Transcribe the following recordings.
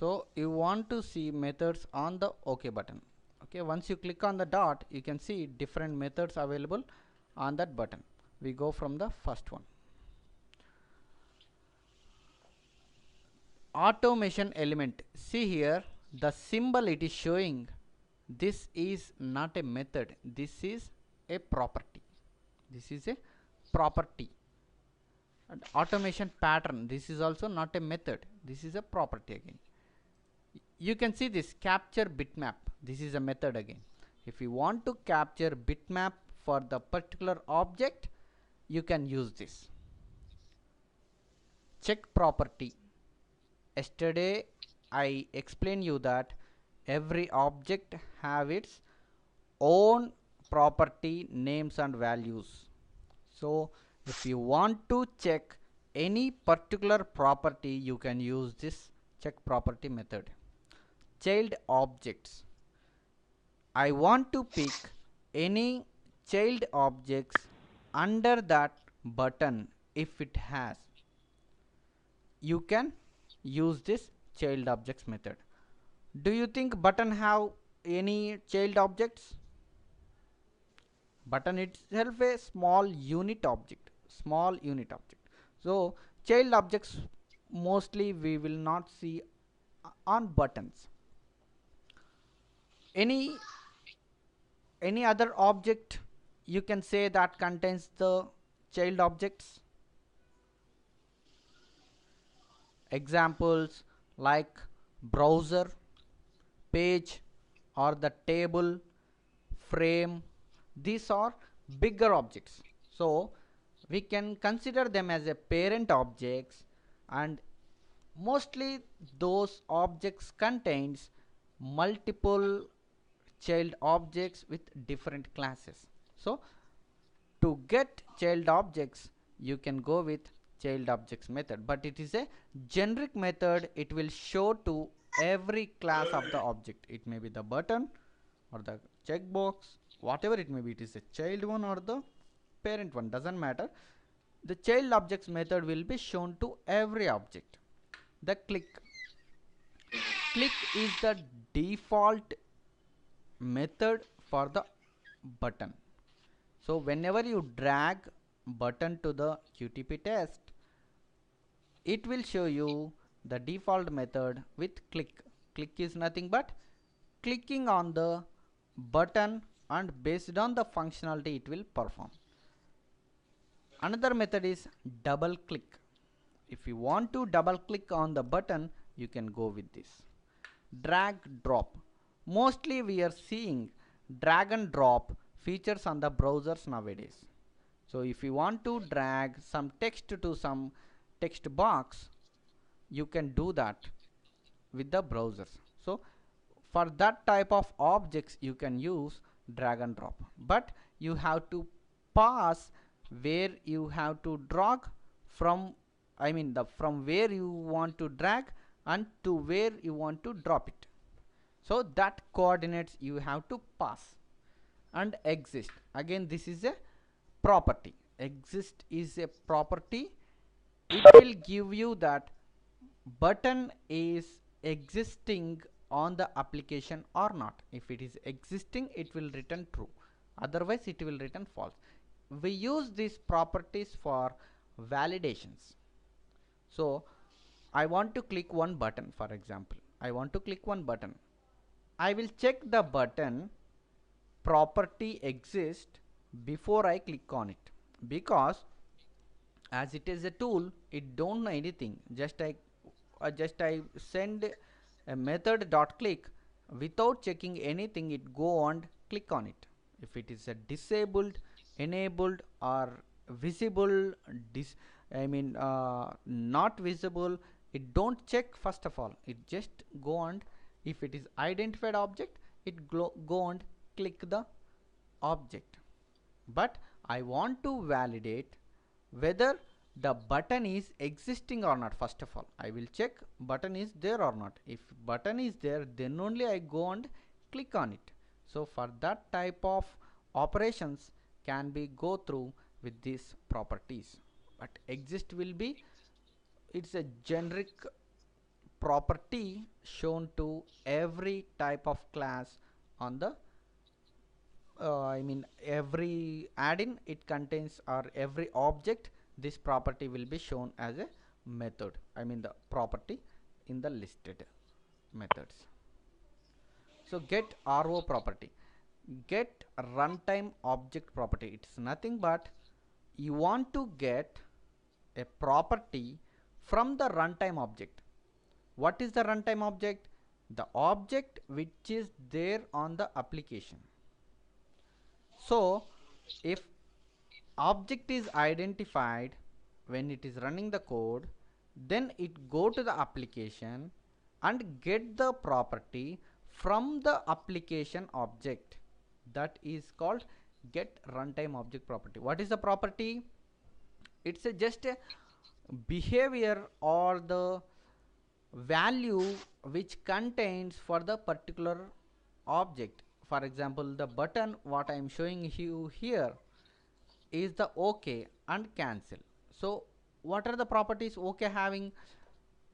So you want to see methods on the OK button. Okay, once you click on the dot, you can see different methods available on that button. We go from the first one. Automation element. See here, the symbol it is showing, this is not a method, this is a property. This is a property. And automation pattern, this is also not a method, this is a property again. You can see this capture bitmap, this is a method again. If you want to capture bitmap for the particular object, you can use this. Check property. Yesterday I explained you that every object have its own property names and values. So if you want to check any particular property, you can use this check property method. Child objects. I want to pick any child objects under that button. If it has, you can use this child objects method. Do you think button have any child objects? Button itself a small unit object, so child objects mostly we will not see on buttons. Any other object you can say that contains the child objects? Examples like browser, page, or the table, frame. These are bigger objects, so we can consider them as a parent objects, and mostly those objects contains multiple child objects with different classes. So to get child objects, you can go with child objects method, but it is a generic method. It will show to every class of the object. It may be the button or the checkbox, whatever it may be. It is a child one or the parent one, doesn't matter. The child objects method will be shown to every object. The click is the default method for the button. So whenever you drag button to the QTP test, it will show you the default method with click. Click is nothing but clicking on the button, and based on the functionality it will perform. Another method is double click. If you want to double click on the button, you can go with this. Drag drop. Mostly we are seeing drag and drop features on the browsers nowadays. So if you want to drag some text to some text box, you can do that with the browsers. So for that type of objects you can use drag and drop, but you have to pass where you have to drag from, from where you want to drag and to where you want to drop it. So that coordinates you have to pass. And exist, again this is a property. Exist is a property. It will give you that button is existing on the application or not. If it is existing, it will return true, otherwise it will return false. We use these properties for validations. So I want to click one button, for example. I want to click one button. I will check the button property exists before I click on it, because as it is a tool, it don't know anything. Just I send a method dot click without checking anything. It go and click on it. If it is a disabled, enabled, or visible, not visible, it don't check first of all. It just go and if it is identified object, it go and click the object. But I want to validate whether the button is existing or not. First of all, I will check button is there or not. If button is there, then only I go and click on it. So for that type of operations can be go through with these properties. But exist will be, it's a generic property shown to every type of class on the I mean every add-in it contains, or every object, this property will be shown as a method, I mean the property in the listed methods. So get RO property, get runtime object property. It's nothing but you want to get a property from the runtime object. What is the runtime object? The object which is there on the application. So if object is identified when it is running the code, then it go to the application and get the property from the application object. That is called get runtime object property. What is the property? It's just a behavior or the value which contains for the particular object. For example, the button what I am showing you here is the OK and cancel. So what are the properties OK having?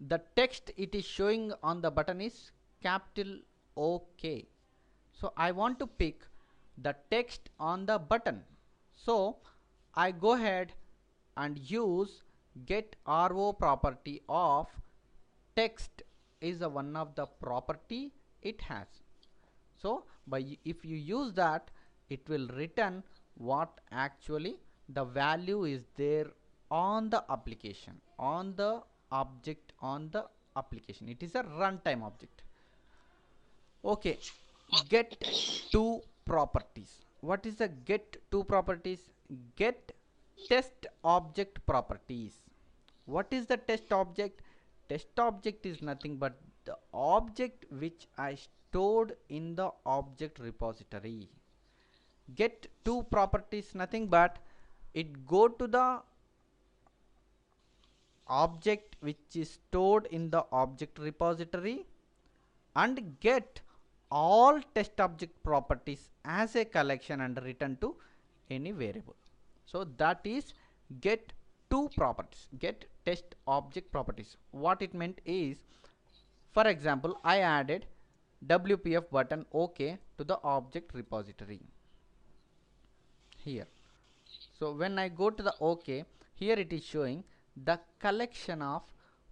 The text it is showing on the button is capital OK. So I want to pick the text on the button. So I go ahead and use get RO property of text is a one of the property it has. So if you use that, it will return what actually the value is there on the application, on the object, on the application. It is a runtime object. Okay, get to properties. What is the get to properties? Get test object properties. What is the test object? Test object is nothing but the object which I stored in the object repository. Get to properties nothing but it go to the object which is stored in the object repository and get all test object properties as a collection and return to any variable. So that is get to properties, get test object properties. What it meant is, for example, I added WPF button OK to the object repository here. So when I go to the OK, here it is showing the collection of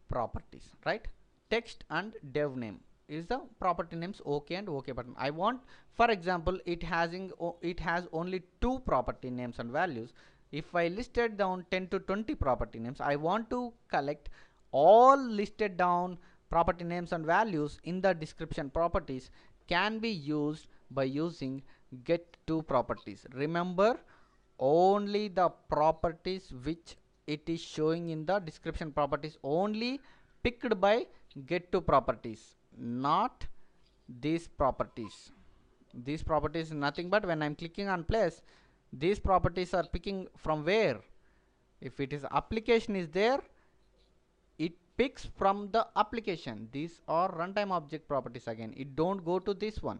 properties, right? Text and dev name is the property names OK and OK button. I want, for example, it has only 2 property names and values. If I listed down 10 to 20 property names, I want to collect all listed down property names and values in the description properties can be used by using get to properties. Remember, only the properties which it is showing in the description properties only picked by get to properties, not these properties. These properties is nothing but when I'm clicking on place, these properties are picking from where? If it is application is there, it picks from the application. These are runtime object properties again. It don't go to this one,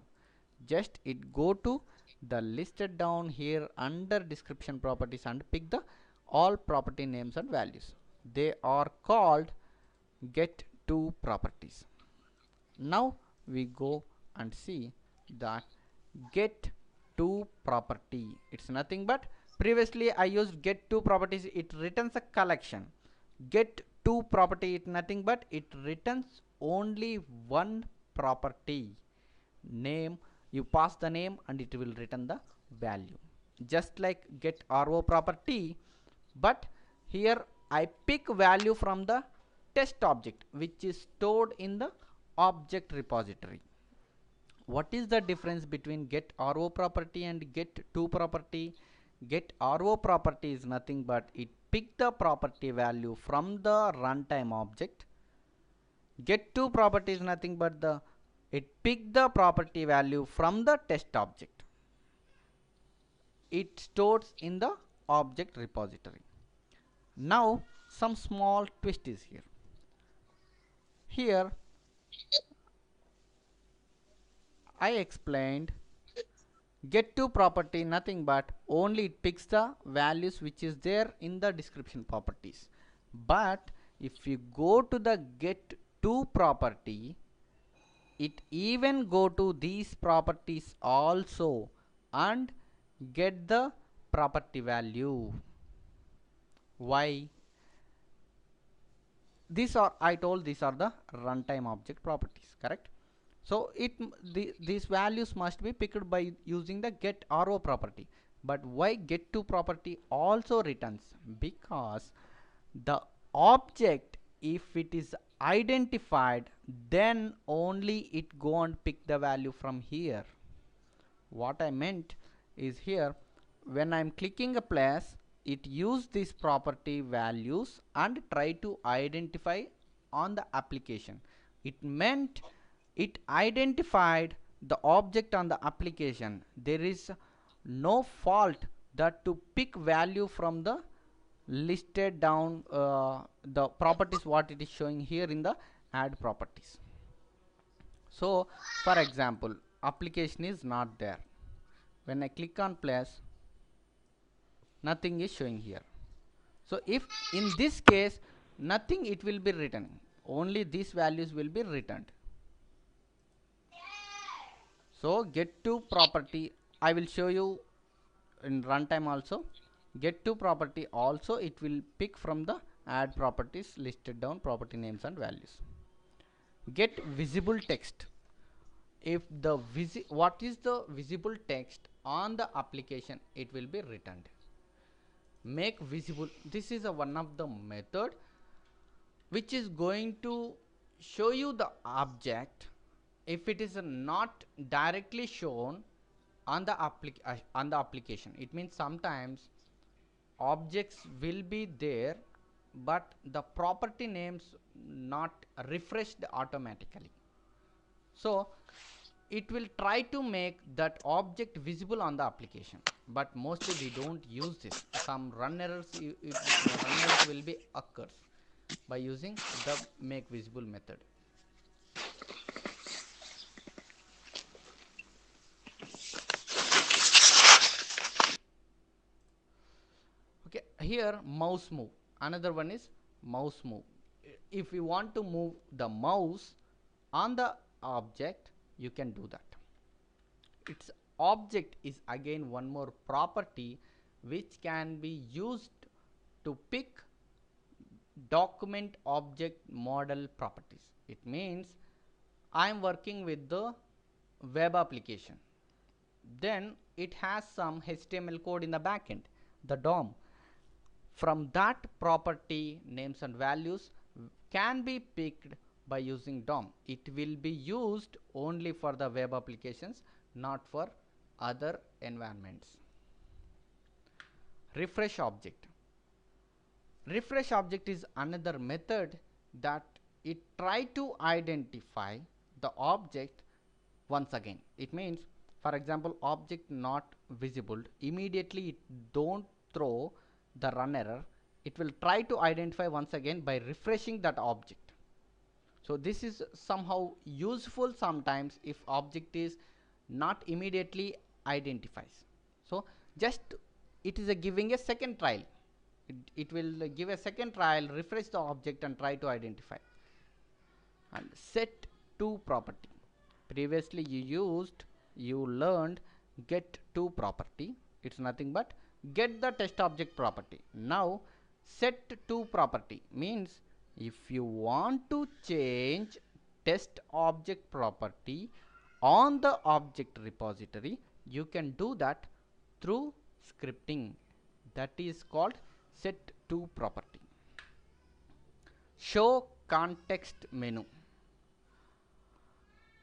just it go to the listed down here under description properties and pick the all property names and values. They are called get to properties. Now we go and see that get to property. It's nothing but previously I used get to properties, it returns a collection. Get to property, it nothing but it returns only one property name. You pass the name and it will return the value, just like get RO property, but here I pick value from the test object which is stored in the object repository. What is the difference between get RO property and get to property? Get RO property is nothing but it pick the property value from the runtime object. Get to property is nothing but it pick the property value from the test object. It stores in the object repository. Now some small twist is here. Here I explained get to property nothing but only it picks the values which is there in the description properties. But if you go to the get GetToProperty, it even go to these properties also and get the property value. Why? These are, I told, these are the runtime object properties, correct? So these values must be picked by using the getRO property. But why GetToProperty also returns? Because the object, if it is identified, then only it go and pick the value from here. What I meant is, here when I'm clicking a place, it use these property values and try to identify on the application. It meant it identified the object on the application. There is no fault that to pick value from the listed down the properties what it is showing here in the add properties. So for example, application is not there. When I click on place, nothing is showing here. So if in this case nothing, it will be written, only these values will be returned. So GetToProperty, I will show you in runtime also. GetToProperty also, it will pick from the add properties listed down property names and values. Get visible text. If the what is the visible text on the application, it will be returned. Make visible, this is one of the method which is going to show you the object if it is not directly shown on the application. It means sometimes objects will be there but the property names not refreshed automatically. So it will try to make that object visible on the application, but mostly we don't use this. Some run errors will be occurs by using the make visible method. Okay, here mouse move, another one is mouse move. If you want to move the mouse on the object, you can do that. Its object is again one more property which can be used to pick document object model properties. It means I am working with the web application, then it has some HTML code in the backend, the DOM. From that property names and values can be picked by using DOM. It will be used only for the web applications, not for other environments. Refresh object. Refresh object is another method that it try to identify the object once again. It means, for example, object not visible, immediately it don't throw the run error. It will try to identify once again by refreshing that object. So this is somehow useful sometimes if object is not immediately identifies. So just it is giving a second trial. It will give a second trial, refresh the object and try to identify. And set to property. Previously you learned GetToProperty. It's nothing but get the test object property. Now set to property means if you want to change test object property on the object repository, you can do that through scripting. That is called set to property. Show context menu.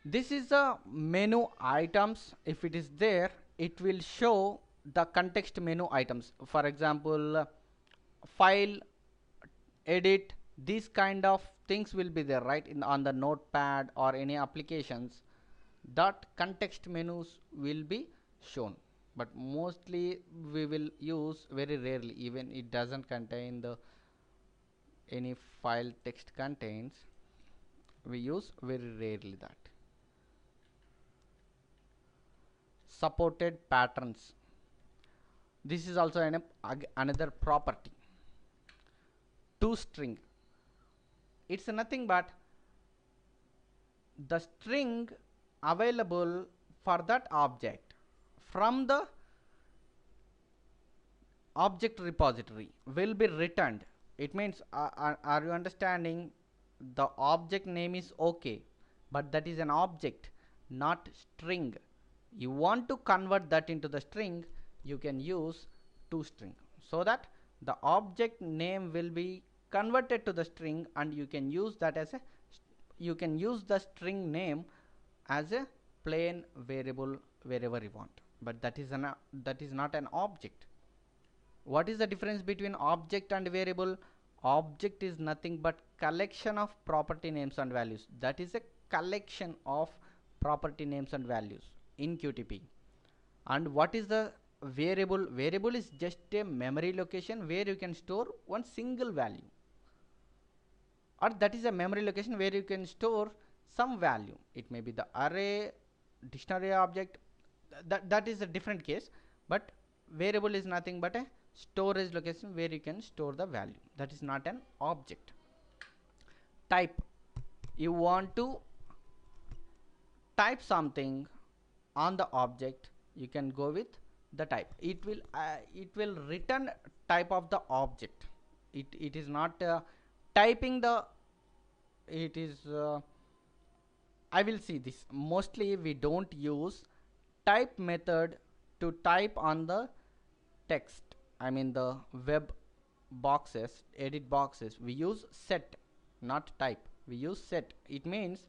This is a menu items. If it is there, it will show the context menu items. For example, file, edit, these kind of things will be there, right, on the notepad or any applications. That context menus will be shown, but mostly we will use very rarely. Even it doesn't contain the any file text contains, we use very rarely that. Supported patterns. This is also another property. ToString. It's nothing but the string available for that object from the object repository will be returned. It means, are you understanding? The object name is okay, but that is an object, not string. You want to convert that into the string, you can use toString, so that the object name will be converted to the string, and you can use that as a, you can use the string name as a plain variable wherever you want, but that is not an object. What is the difference between object and variable? Object is nothing but collection of property names and values. That is a collection of property names and values in QTP. And what is the variable? Variable is just a memory location where you can store one single value, or that is a memory location where you can store some value. It may be the array, dictionary object, that is a different case, but variable is nothing but a storage location where you can store the value. That is not an object. Type, you want to type something on the object, you can go with the type. It will return type of the object. It is not typing the, it is I will see this. Mostly we don't use type method to type on the text, I mean the web boxes, edit boxes. We use set, not type. We use set. It means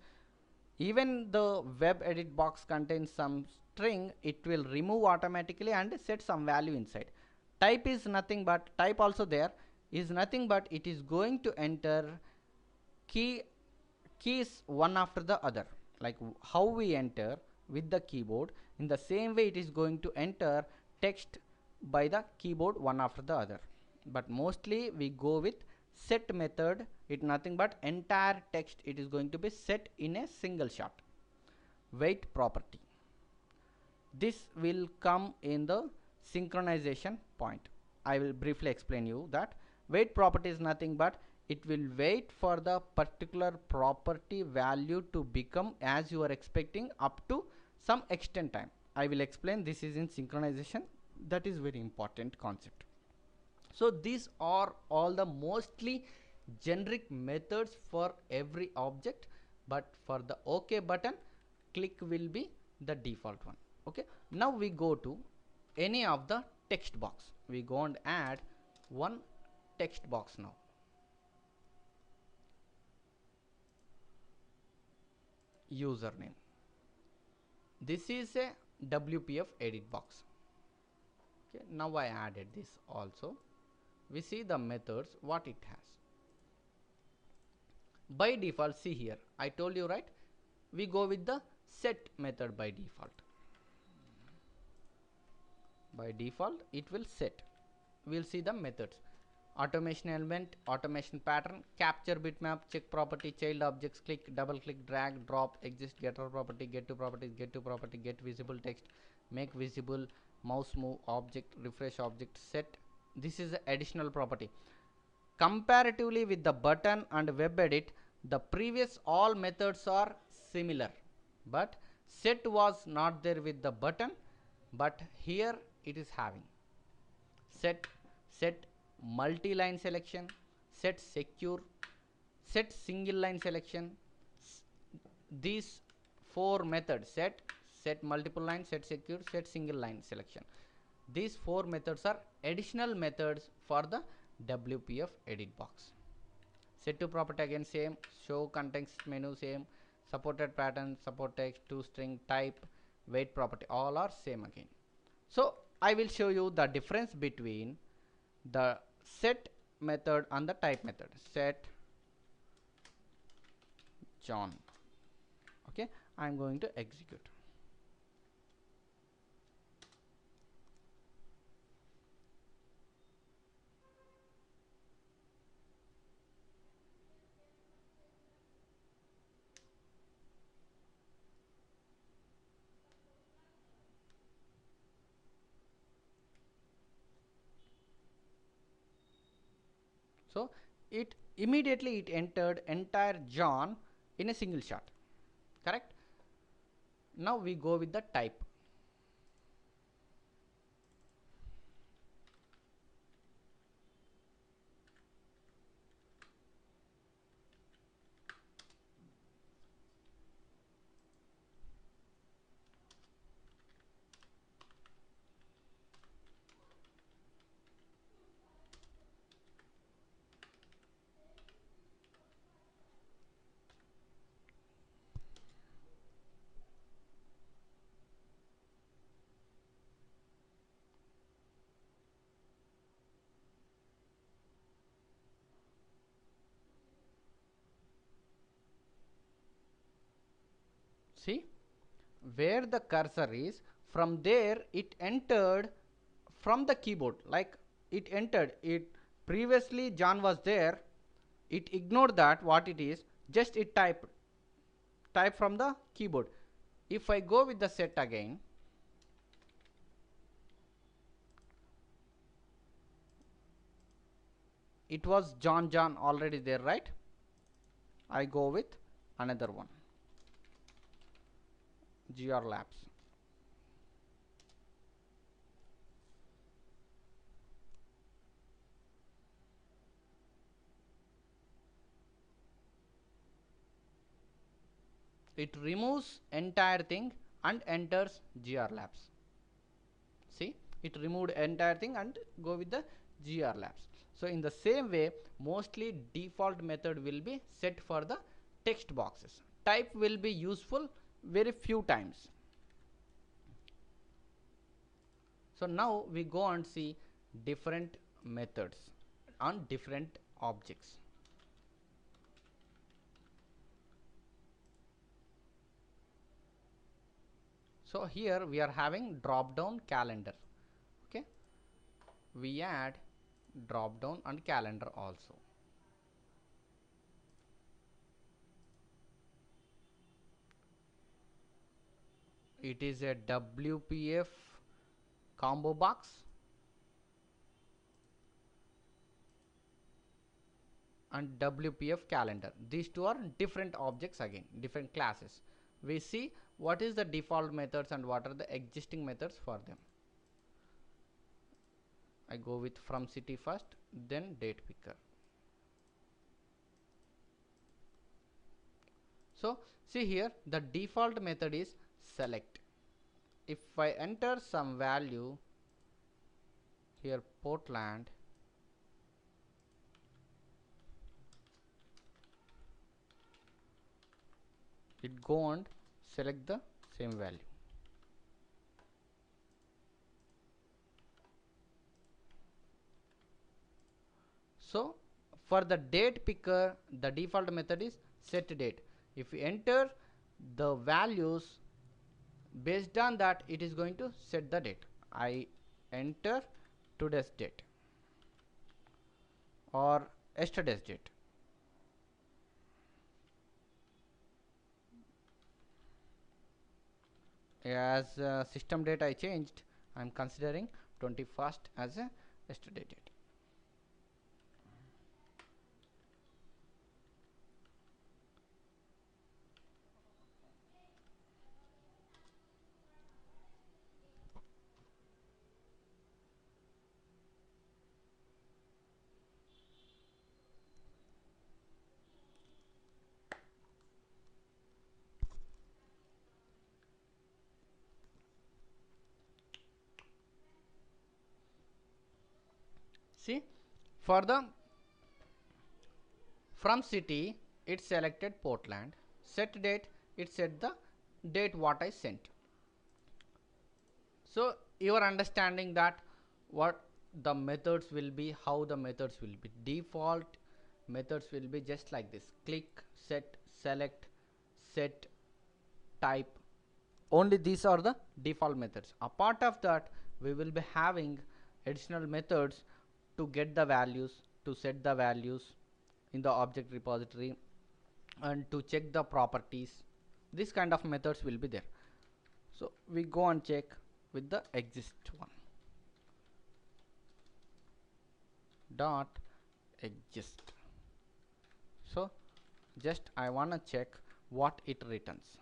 even the web edit box contains some string, it will remove automatically and set some value inside. Type is nothing but, type also there is nothing but it is going to enter keys one after the other, like how we enter with the keyboard. In the same way it is going to enter text by the keyboard one after the other, but mostly we go with set method. It nothing but entire text, it is going to be set in a single shot. Wait property, this will come in the synchronization point. I will briefly explain you that wait property is nothing but it will wait for the particular property value to become as you are expecting up to some extent time. I will explain, this is in synchronization. That is very important concept. So these are all the mostly generic methods for every object, but for the OK button, click will be the default one. Okay, now we go to any of the text box. We go and add one text box now. Username, this is a WPF edit box. Okay, now I added this also. We see the methods what it has. By default, see here, I told you right, we go with the set method by default. By default it will set. We'll see the methods: automation element, automation pattern, capture bitmap, check property, child objects, click, double click, drag, drop, exist, GetToProperty, GetToProperty, get visible text, make visible, mouse move, object, refresh object, set. This is the additional property. Comparatively with the button and web edit, the previous all methods are similar, but set was not there with the button, but here it is having set multi-line selection, set secure, set single line selection. These four methods, set multiple line, set secure, set single line selection, these four methods are additional methods for the WPF edit box. Set to property again same, show context menu same, supported pattern, support text, toString, type, wait property, all are same again. So I will show you the difference between the set method and the type method. Set John. Okay, I am going to execute. So it immediately it entered entire John in a single shot. correct? Now we go with the type. See, where the cursor is, from there it entered from the keyboard, like it entered it. Previously John was there, it ignored that what it is, just it type from the keyboard. If I go with the set again, it was John already there, right? I go with another one, GR Labs. It removes entire thing and enters GR Labs. See, it removed entire thing and go with the GR Labs. So in the same way, mostly default method will be set for the text boxes. Type will be useful very few times. So now we go and see different methods on different objects. So here we are having drop down calendar. Okay, we add drop down and calendar also. It is a WPF combo box and WPF calendar. These two are different objects, again different classes. We see what is the default methods and what are the existing methods for them. I go with from city first, then date picker. So see here, the default method is select. If I enter some value here, Portland, it go and select the same value. So for the date picker, the default method is set date. If we enter the values, based on that it is going to set the date. I enter today's date or yesterday's date. As system date I changed, I am considering 21st as a yesterday date. See, for the from city it selected Portland, set date it set the date what I sent. So you are understanding that what the methods will be, how the methods will be. Default methods will be just like this: click, set, select, set, type. Only these are the default methods. Apart of that, we will be having additional methods to get the values, to set the values in the object repository, and to check the properties. This kind of methods will be there. So we go and check with the exist one. Dot exist. So just I wanna check what it returns.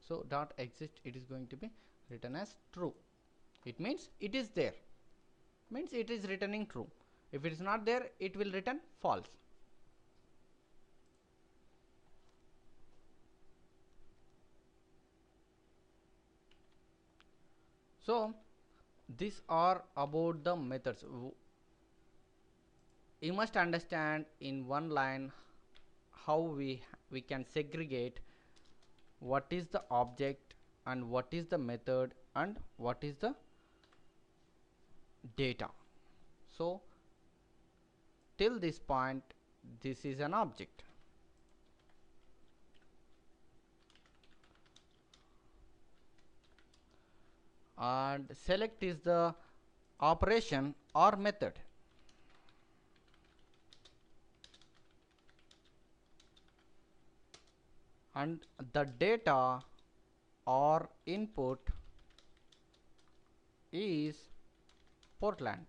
So dot exist, it is going to be written as true. It means it is there, means it is returning true. If it is not there, it will return false. So these are about the methods. You must understand in one line how we can segregate what is the object and what is the method and what is the data. So till this point, this is an object, and select is the operation or method, and the data or input is Portland.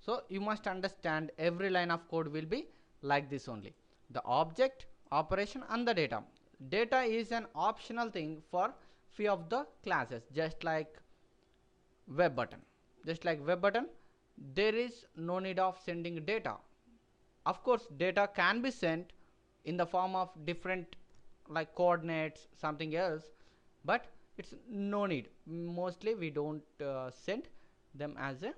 So you must understand every line of code will be like this only. The object, operation and the data. Data is an optional thing for few of the classes, just like web button. Just like web button, there is no need of sending data. Of course, data can be sent in the form of different like coordinates, something else, but it's no need. Mostly we don't send them as a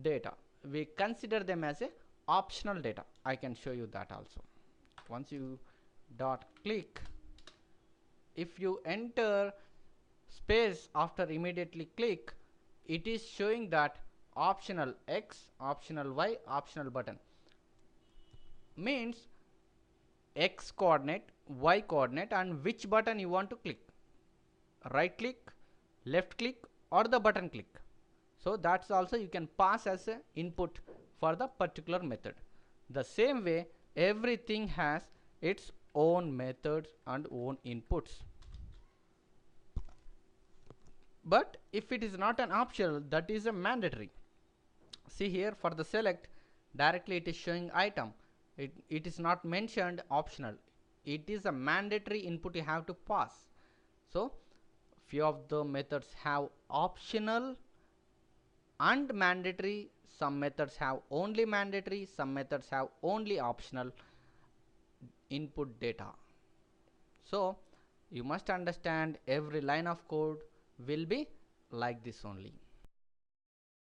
data. We consider them as a optional data. I can show you that also. Once you dot click, if you enter space after immediately click, it is showing that optional X, optional Y, optional button. Means X coordinate, Y coordinate, and which button you want to click. Right click, left click, or the button click. So that's also you can pass as a input for the particular method. The same way, everything has its own methods and own inputs. But if it is not an optional, that is a mandatory. See here, for the select, directly it is showing item. It is not mentioned optional. It is a mandatory input you have to pass. So few of the methods have optional and mandatory. Some methods have only mandatory, some methods have only optional input data. So you must understand every line of code will be like this only.